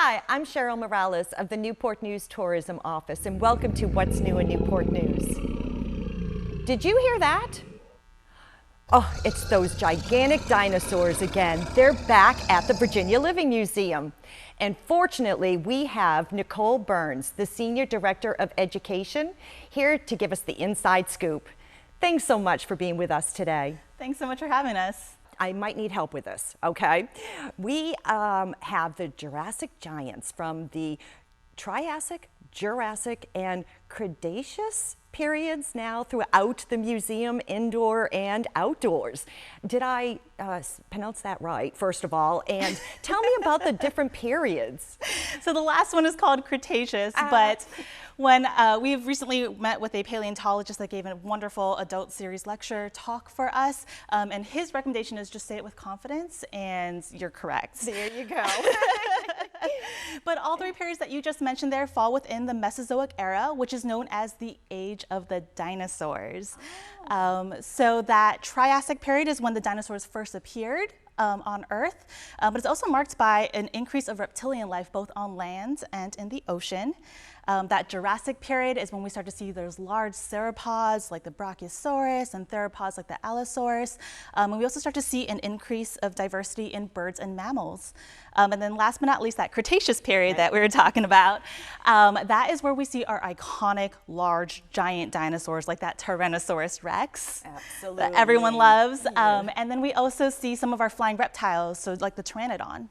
Hi, I'm Cheryl Morales of the Newport News Tourism Office, and welcome to What's New in Newport News. Did you hear that? Oh, it's those gigantic dinosaurs again. They're back at the Virginia Living Museum. And fortunately, we have Nicole Burns, the Senior Director of Education, here to give us the inside scoop. Thanks so much for being with us today. Thanks so much for having us. I might need help with this, okay? We have the Jurassic Giants from the Triassic, Jurassic, and Cretaceous periods now throughout the museum, indoor and outdoors. Did I pronounce that right, first of all? And tell me about the different periods. So the last one is called Cretaceous, but when we've recently met with a paleontologist that gave a wonderful adult series lecture talk for us, and his recommendation is just say it with confidence, and you're correct. There you go. But all three periods that you just mentioned there fall within the Mesozoic era, which is known as the age of the dinosaurs. So that Triassic period is when the dinosaurs first appeared on Earth, but it's also marked by an increase of reptilian life both on land and in the ocean. That Jurassic period is when we start to see those large sauropods like the Brachiosaurus and theropods like the Allosaurus. And we also start to see an increase of diversity in birds and mammals. And then last but not least, that Cretaceous period that we were talking about, that is where we see our iconic large giant dinosaurs like that Tyrannosaurus Rex. Absolutely. That everyone loves. And then we also see some of our flying reptiles, so like the Pteranodon.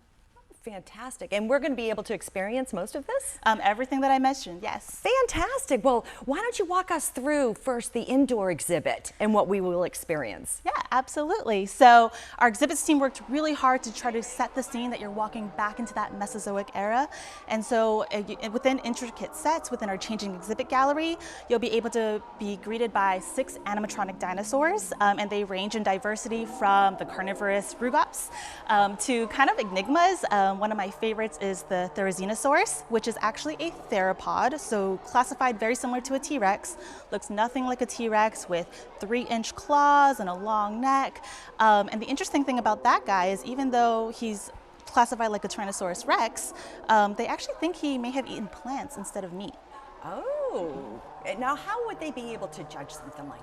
Fantastic. And we're going to be able to experience most of this? Everything that I mentioned, yes. Fantastic. Well, why don't you walk us through first the indoor exhibit and what we will experience? Yeah, absolutely. So our exhibits team worked really hard to try to set the scene that you're walking back into that Mesozoic era. And so within intricate sets, within our changing exhibit gallery, you'll be able to be greeted by 6 animatronic dinosaurs. And they range in diversity from the carnivorous rugops to kind of enigmas. One of my favorites is the Therizinosaurus, which is actually a theropod, so classified very similar to a T-Rex. Looks nothing like a T-Rex with 3-inch claws and a long neck. And the interesting thing about that guy is even though he's classified like a Tyrannosaurus Rex, they actually think he may have eaten plants instead of meat. Oh, now how would they be able to judge something like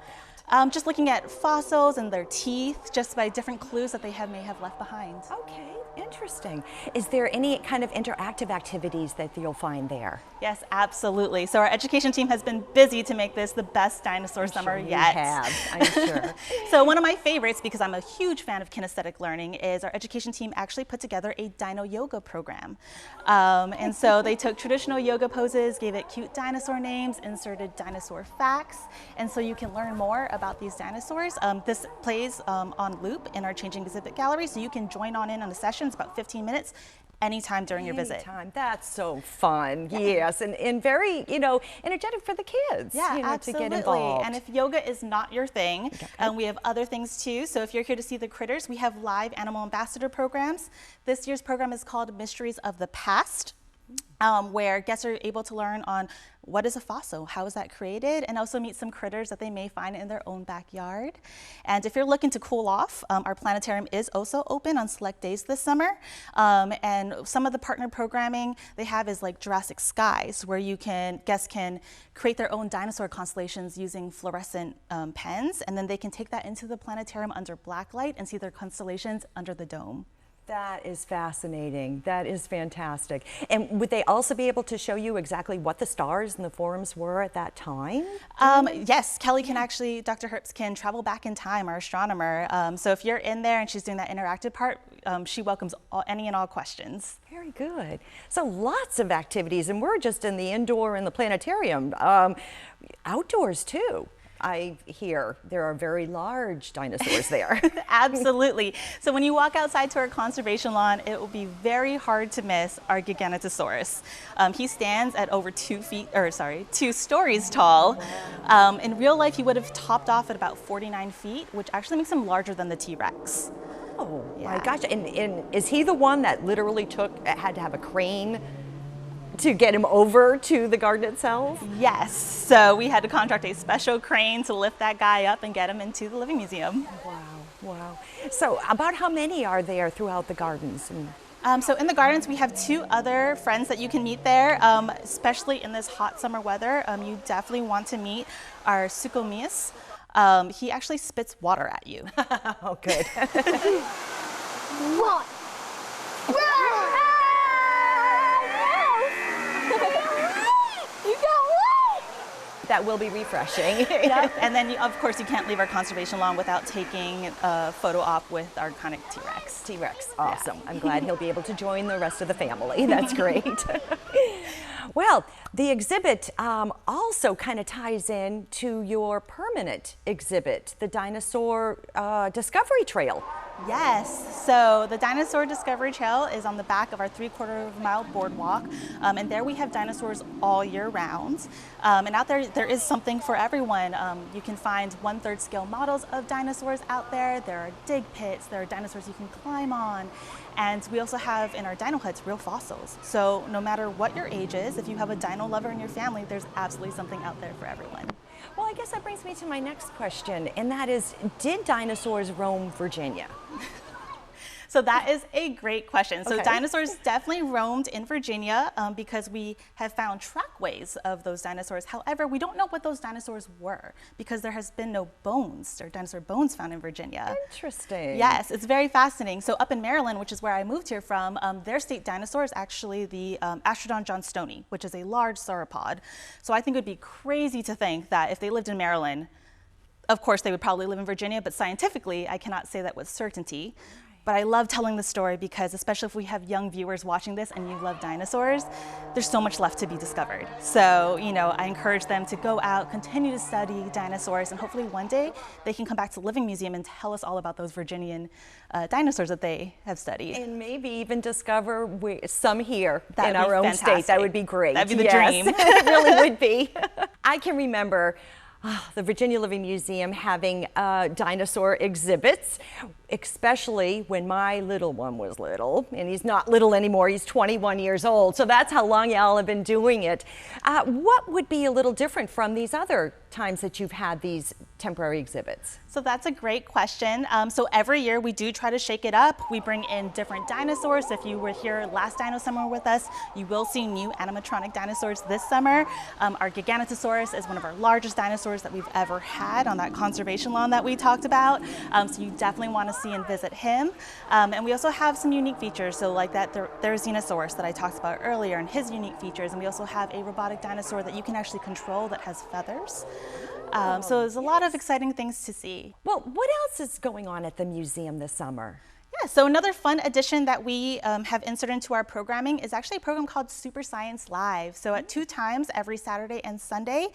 that? Just looking at fossils and their teeth, just by different clues that they may have left behind. Okay, interesting. Is there any kind of interactive activities that you'll find there? Yes, absolutely. So our education team has been busy to make this the best dinosaur summer yet. You have, I'm sure. So one of my favorites, because I'm a huge fan of kinesthetic learning, is our education team actually put together a dino yoga program. And so they took traditional yoga poses, gave it cute dinosaur names, inserted dinosaur facts, and so you can learn more about these dinosaurs. This plays on loop in our changing exhibit gallery, so you can join in on the sessions about 15 minutes anytime during your visit. That's so fun. Yeah. Yes, and very, energetic for the kids. Yeah, absolutely. To get involved. And if yoga is not your thing, we have other things too. So if you're here to see the critters, we have live animal ambassador programs. This year's program is called Mysteries of the Past. Where guests are able to learn on what is a fossil, how is that created, and also meet some critters that they may find in their own backyard. And if you're looking to cool off, our planetarium is also open on select days this summer. And some of the partner programming they have is like Jurassic Skies, where guests can create their own dinosaur constellations using fluorescent pens, and then they can take that into the planetarium under black light and see their constellations under the dome. That is fascinating. That is fantastic. And would they also be able to show you exactly what the stars and the forms were at that time? Yes, Kelly can actually, Dr. Herbst can travel back in time, our astronomer. So if you're in there and she's doing that interactive part, she welcomes any and all questions. Very good. So lots of activities, and we're just in the indoor and the planetarium. Outdoors too. I hear there are very large dinosaurs there. Absolutely. So when you walk outside to our conservation lawn, it will be very hard to miss our Giganotosaurus. He stands at over 2 stories tall. In real life, he would have topped off at about 49 feet, which actually makes him larger than the T-Rex. Oh my gosh, and is he the one that literally had to have a crane to get him over to the garden itself? Yes, so we had to contract a special crane to lift that guy up and get him into the Living Museum. Wow, wow. So about how many are there throughout the gardens? So in the gardens, we have 2 other friends that you can meet there, especially in this hot summer weather. You definitely want to meet our suchomius. He actually spits water at you. Oh, good. What? You got what? That will be refreshing. Yep. And then, of course, you can't leave our conservation lawn without taking a photo op with our iconic T-Rex. T-Rex, awesome. Yeah. I'm glad he'll be able to join the rest of the family. That's great. Well, the exhibit also kind of ties in to your permanent exhibit, the Dinosaur Discovery Trail. Yes, so the Dinosaur Discovery Trail is on the back of our 3/4 mile boardwalk, and there we have dinosaurs all year round. And out there is something for everyone. You can find 1/3 scale models of dinosaurs out there. There are dig pits, there are dinosaurs you can climb on, and we also have in our dino huts real fossils. So no matter what your age is, if you have a dino lover in your family, there's absolutely something out there for everyone. Well, I guess that brings me to my next question, and that is, did dinosaurs roam Virginia? So that is a great question. So Okay. dinosaurs definitely roamed in Virginia because we have found trackways of those dinosaurs. However, we don't know what those dinosaurs were because there has been no bones or dinosaur bones found in Virginia. Interesting. Yes, it's very fascinating. So up in Maryland, which is where I moved here from, their state dinosaur is actually the Astrodon johnstonii, which is a large sauropod. So I think it would be crazy to think that if they lived in Maryland, of course they would probably live in Virginia, but scientifically I cannot say that with certainty. But I love telling the story because especially if we have young viewers watching this and you love dinosaurs, there's so much left to be discovered. So, you know, I encourage them to go out, continue to study dinosaurs, and hopefully one day they can come back to the Living Museum and tell us all about those Virginian dinosaurs that they have studied. And maybe even discover some here That in would be our own fantastic. state. That would be great. That'd be the Yes, dream. It really would be. I can remember the Virginia Living Museum having dinosaur exhibits, especially when my little one was little, and he's not little anymore, he's 21 years old, so that's how long y'all have been doing it. What would be a little different from these other times that you've had these temporary exhibits? So that's a great question. So every year we do try to shake it up. We bring in different dinosaurs. If you were here last Dino Summer with us, you will see new animatronic dinosaurs this summer. Our Giganotosaurus is one of our largest dinosaurs that we've ever had on that conservation lawn that we talked about. So you definitely want to see and visit him. And we also have some unique features. So like that, there's Xenosaurus that I talked about earlier and his unique features. And we also have a robotic dinosaur that you can actually control that has feathers. So there's a lot of exciting things to see. Well, what else is going on at the museum this summer? Yeah, so another fun addition that we have inserted into our programming is actually a program called Super Science Live. So at 2 times every Saturday and Sunday,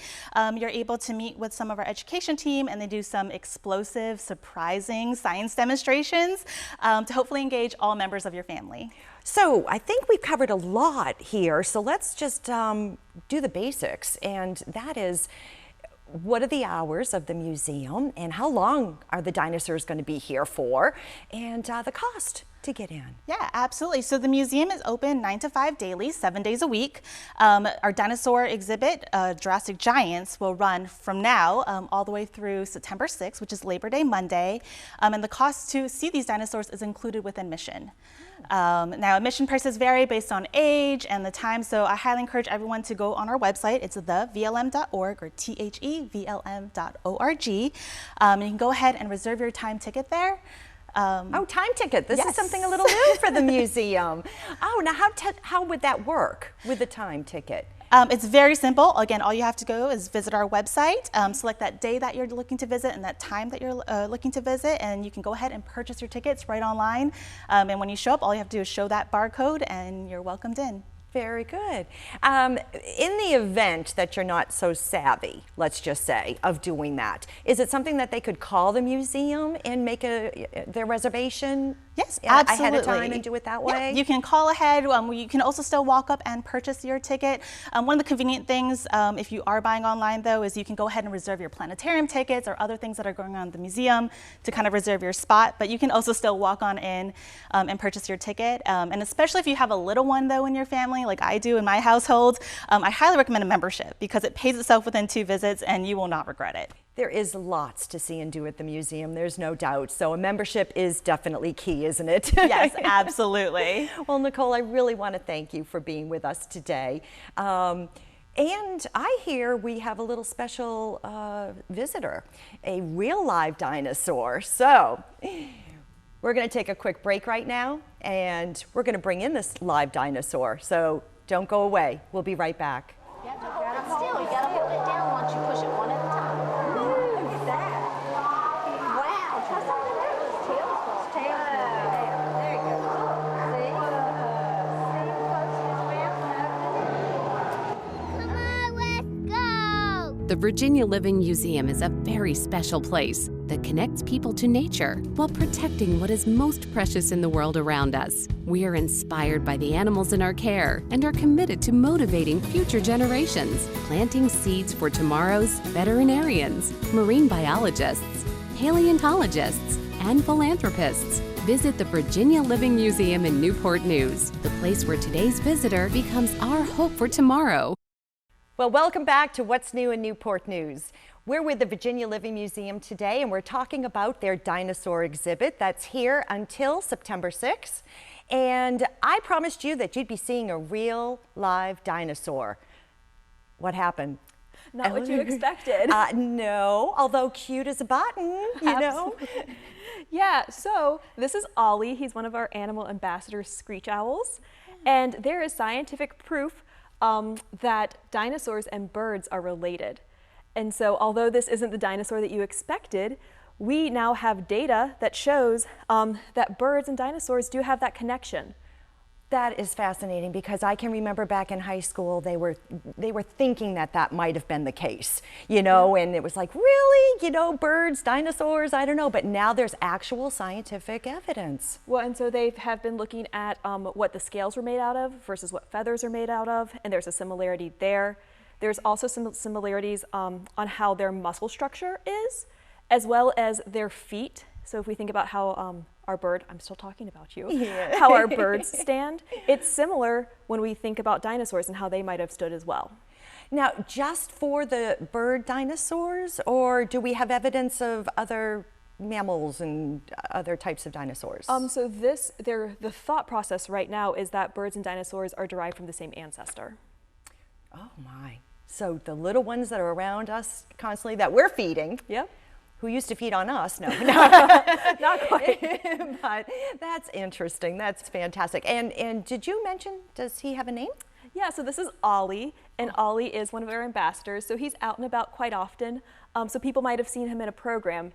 you're able to meet with some of our education team and they do some explosive, surprising science demonstrations to hopefully engage all members of your family. So I think we've covered a lot here, so let's just do the basics, and that is, what are the hours of the museum and how long are the dinosaurs going to be here for, and the cost to get in? Yeah, absolutely. So the museum is open 9 to 5 daily, 7 days a week. Our dinosaur exhibit, Jurassic Giants, will run from now all the way through September 6th, which is Labor Day Monday. And the cost to see these dinosaurs is included with admission. Now, admission prices vary based on age and the time, so I highly encourage everyone to go on our website. It's thevlm.org or thevlm.org. You can go ahead and reserve your time ticket there. Oh, time ticket. This yes. is something a little new for the museum. Oh, now how would that work with the time ticket? It's very simple. Again, all you have to go is visit our website, select that day that you're looking to visit and that time that you're looking to visit, and you can go ahead and purchase your tickets right online. And when you show up, all you have to do is show that barcode and you're welcomed in. Very good. In the event that you're not so savvy, let's just say, of doing that, is it something that they could call the museum and make their reservation? Yes, absolutely. Ahead of time and do it that way? Yeah, you can call ahead. You can also still walk up and purchase your ticket. One of the convenient things, if you are buying online though, is you can go ahead and reserve your planetarium tickets or other things that are going on at the museum to kind of reserve your spot. But you can also still walk on in and purchase your ticket. And especially if you have a little one though in your family, like I do in my household, I highly recommend a membership because it pays itself within 2 visits and you will not regret it. There is lots to see and do at the museum, there's no doubt. So a membership is definitely key, isn't it? Yes, absolutely. Well, Nicole, I really want to thank you for being with us today. And I hear we have a little special visitor, a real live dinosaur. So we're going to take a quick break right now, and we're going to bring in this live dinosaur. So don't go away. We'll be right back. You have to hold it still. You got to hold it down once you push it one at a time. Look at that. Wow. Try something else. His tail's full. Tail's full. There you go. See? Come on, let's go. The Virginia Living Museum is a very special place that connects people to nature while protecting what is most precious in the world around us. We are inspired by the animals in our care and are committed to motivating future generations, planting seeds for tomorrow's veterinarians, marine biologists, paleontologists, and philanthropists. Visit the Virginia Living Museum in Newport News, the place where today's visitor becomes our hope for tomorrow. Well, welcome back to What's New in Newport News. We're with the Virginia Living Museum today, and we're talking about their dinosaur exhibit that's here until September 6th. And I promised you that you'd be seeing a real live dinosaur. What happened? Not what you expected. No, although cute as a button, you know. Yeah, so this is Ollie. He's one of our animal ambassador screech owls. And there is scientific proof that dinosaurs and birds are related. And so although this isn't the dinosaur that you expected, we now have data that shows that birds and dinosaurs do have that connection. That is fascinating, because I can remember back in high school they were thinking that that might have been the case, you know, and it was like, really, you know, birds, dinosaurs, I don't know, but now there's actual scientific evidence. Well, and so they have been looking at what the scales were made out of versus what feathers are made out of, and there's a similarity there. There's also some similarities on how their muscle structure is, as well as their feet. So if we think about how our bird, I'm still talking about you, yeah. how our birds stand, it's similar when we think about dinosaurs and how they might have stood as well. Now, just for the bird dinosaurs, or do we have evidence of other mammals and other types of dinosaurs? So the thought process right now is that birds and dinosaurs are derived from the same ancestor. Oh my. So the little ones that are around us constantly that we're feeding. Yep. Who used to feed on us? No, Not quite. But that's interesting. That's fantastic. And did you mention, does he have a name? Yeah, so this is Ollie, and Ollie is one of our ambassadors. So he's out and about quite often. So people might have seen him in a program.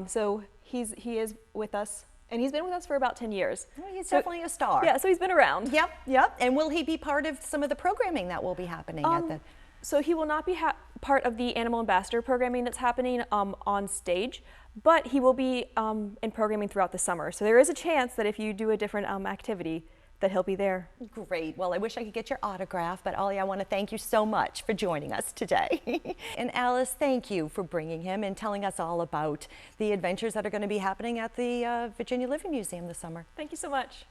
So he is with us, and he's been with us for about 10 years. Well, he's definitely a star. Yeah, so he's been around. Yep. And will he be part of some of the programming that will be happening at the? So he will not be part of the animal ambassador programming that's happening on stage, but he will be in programming throughout the summer. So there is a chance that if you do a different activity, that he'll be there. Great. Well, I wish I could get your autograph, but Ollie, I want to thank you so much for joining us today. And Alice, thank you for bringing him and telling us all about the adventures that are going to be happening at the Virginia Living Museum this summer. Thank you so much.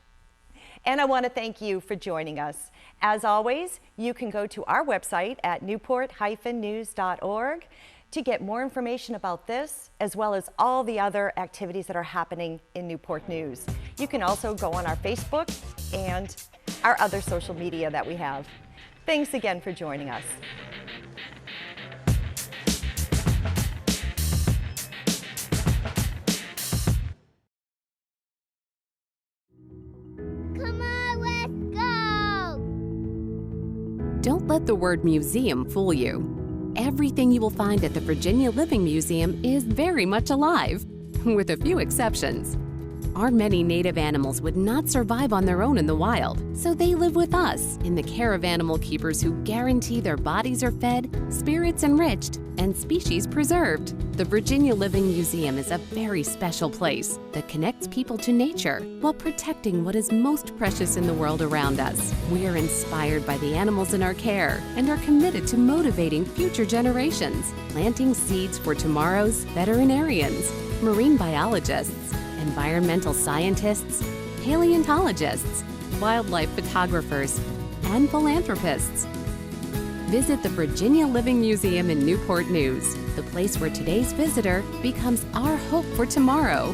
And I want to thank you for joining us. As always, you can go to our website at newport-news.org to get more information about this, as well as all the other activities that are happening in Newport News. You can also go on our Facebook and our other social media that we have. Thanks again for joining us. Don't let the word museum fool you. Everything you will find at the Virginia Living Museum is very much alive, with a few exceptions. Our many native animals would not survive on their own in the wild, so they live with us in the care of animal keepers who guarantee their bodies are fed, spirits enriched, and species preserved. The Virginia Living Museum is a very special place that connects people to nature while protecting what is most precious in the world around us. We are inspired by the animals in our care and are committed to motivating future generations, planting seeds for tomorrow's veterinarians, marine biologists, environmental scientists, paleontologists, wildlife photographers, and philanthropists. Visit the Virginia Living Museum in Newport News, the place where today's visitor becomes our hope for tomorrow.